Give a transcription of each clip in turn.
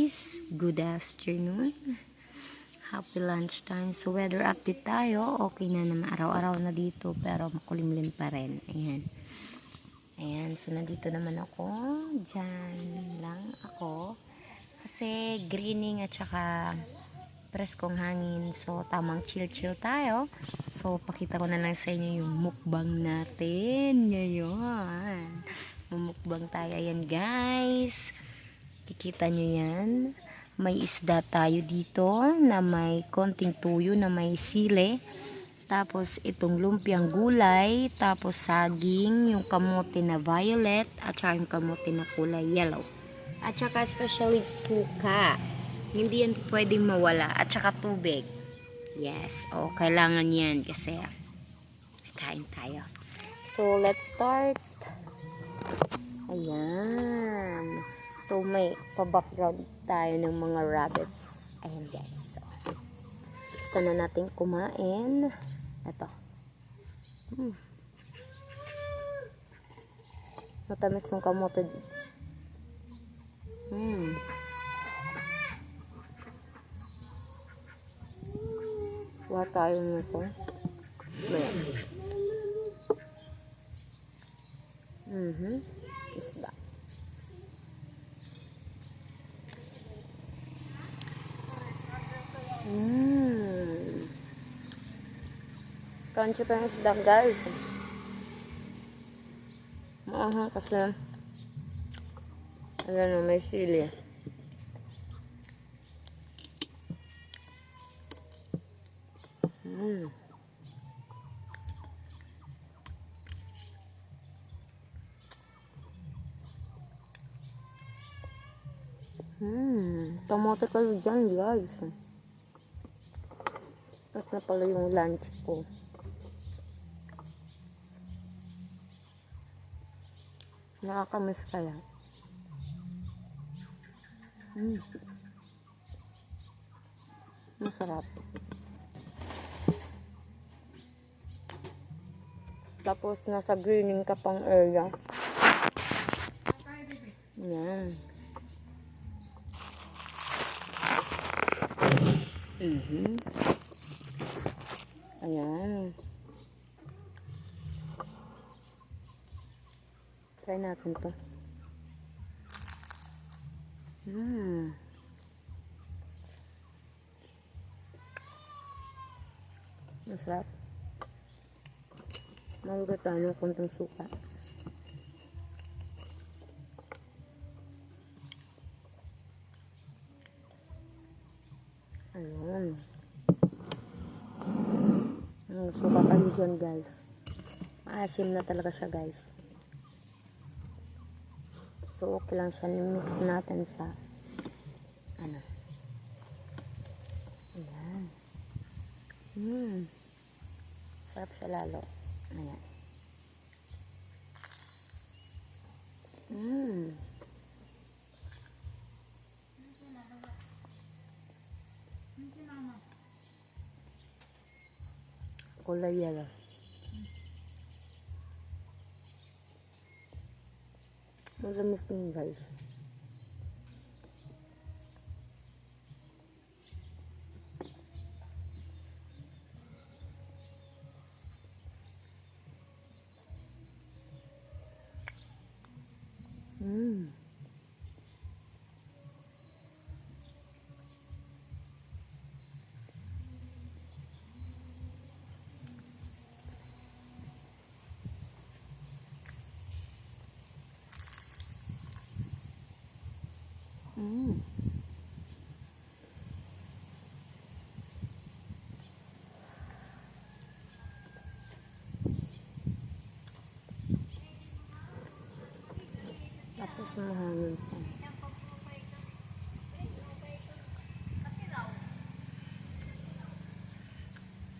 guys, good afternoon, happy lunchtime. So weather update tayo. Okay na naman, araw-araw na dito pero makulimlim pa rin. Ayan, so nandito naman ako. Diyan lang ako kasi greening at saka preskong hangin. So tamang chill tayo. So pakita ko na lang sa inyo yung mukbang natin ngayon. Mumukbang tayo. Ayan guys, kikita nyo yan, may isda tayo dito na may konting tuyo na may sile, tapos itong lumpiang gulay, tapos saging, yung kamote na violet at saka yung kamote na kulay yellow, at saka especially suka, hindi yan pwedeng mawala, at saka tubig. Yes, kailangan yan kasi kain tayo. So let's start. Ayan. So, may pa-background tayo ng mga rabbits. Ayan guys. So, sana natin kumain. Ito. Matamis ng kamote. Wala tayo nito. Isda. Crunchy pa yung isda guys. Maanghang kasi ayan, may sili. Kamote kayo dyan guys. Tapos na pala yung lunch ko. Nakakamiss kaya. Masarap. Tapos nasa greening ka pang area. Yan. Ayan. Try natin to. Masarap. Malugat tayo ng konting suka. Ayun. Suka kayo dyan guys. Maasim na talaga siya guys. So okay lang siya. Mix natin sa ano. Ayan. Sarap siya lalo. Ayan. Kulay yellow. Masamis din guys. Tapos mahangin pa.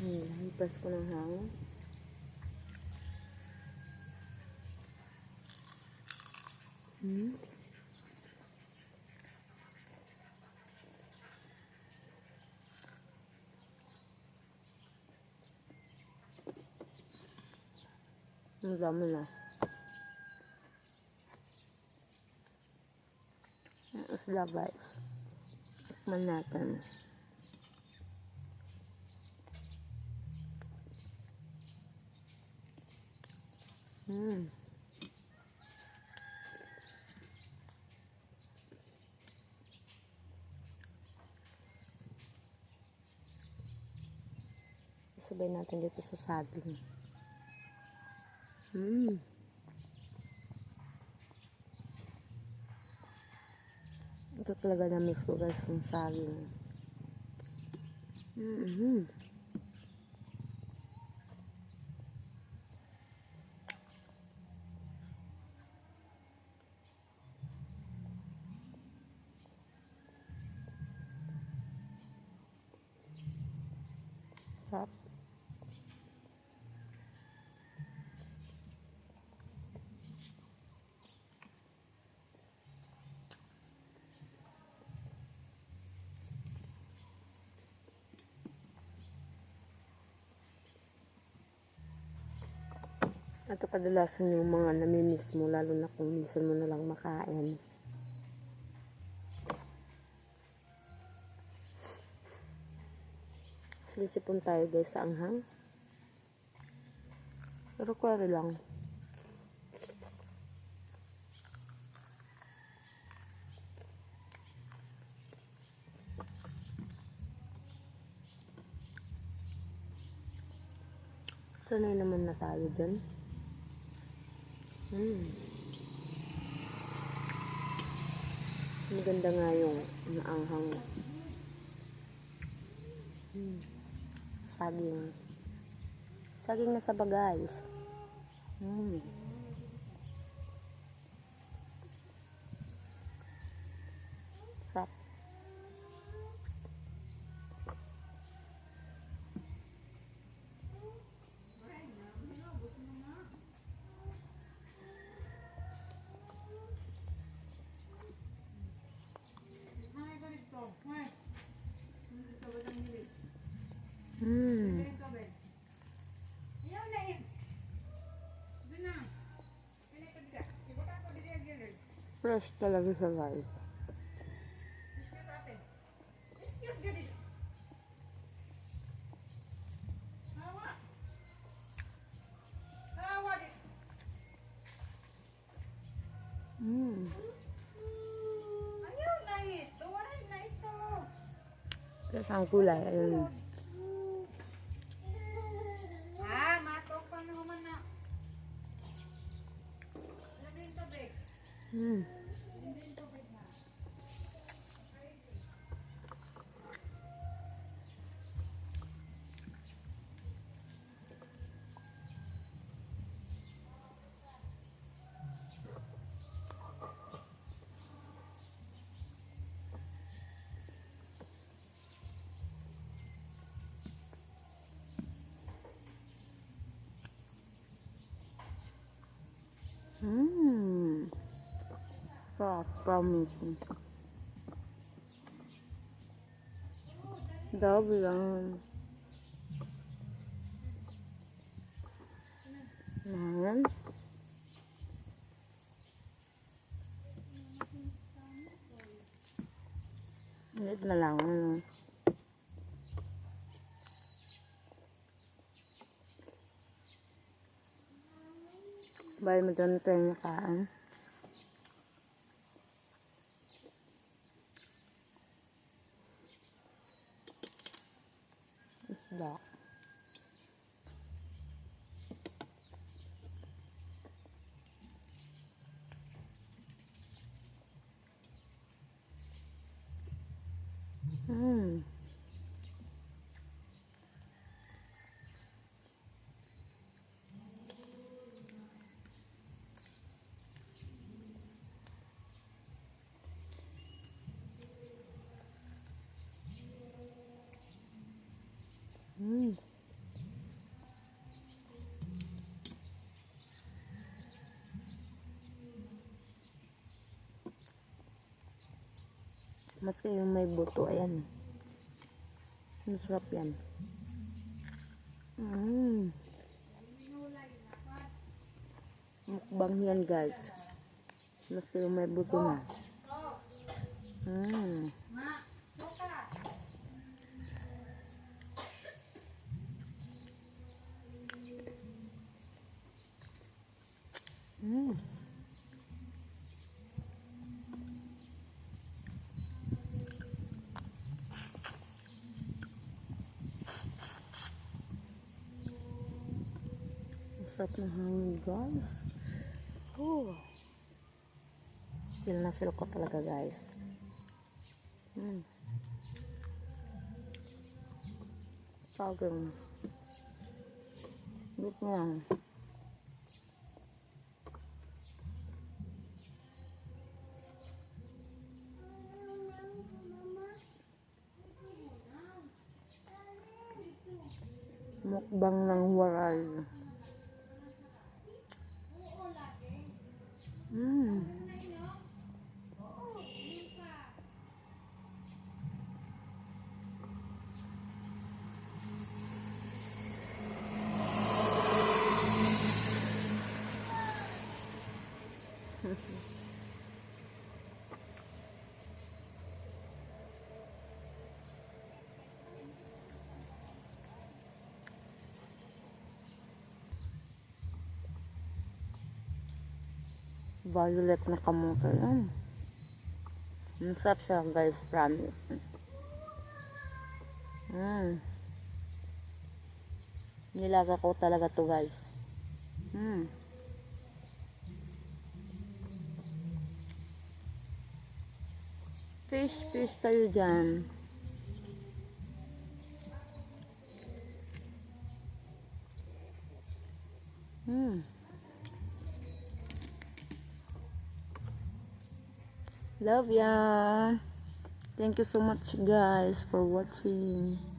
Hipas ko ng hangin. Ang dami na. Ang isla guys. Tikman natin. Isabay natin dito sa saging. Ito talaga na-miss ko guys yung saging. Sarap. Ito kadalasan yung mga namimiss mo, lalo na kung minsan mo na lang makain. Silisipon tayo guys sa anghang. Pero kwari lang. Sanay naman na tayo dyan. Maganda nga yung naanghang. Saging. Saging na saba guys. Sarap. Fresh talaga siya guys. Ayaw na ito. Wala na ito. Tapos ang kulay, ayun. Matok pa naman na. Alam mo yung tubig? Sarap, promise. Dabi lang. Ayan. Ulit na lang. Bali mo dyan tayo nakaan. Isda. Mas yung may buto, ayan. Masarap yan. Mukbang yan guys. Mas yung may buto na. Ma, suka Mm. Masarap ng hangin, guys. Oh. Feel na feel ko talaga, guys. Saging. Bit mo lang. Mukbang ng waral. Violet na kamote yan. Masarap siya, guys, promise. Nilaga ko talaga to, guys. Fish kayo dyan. Love ya. Thank you so much, guys, for watching.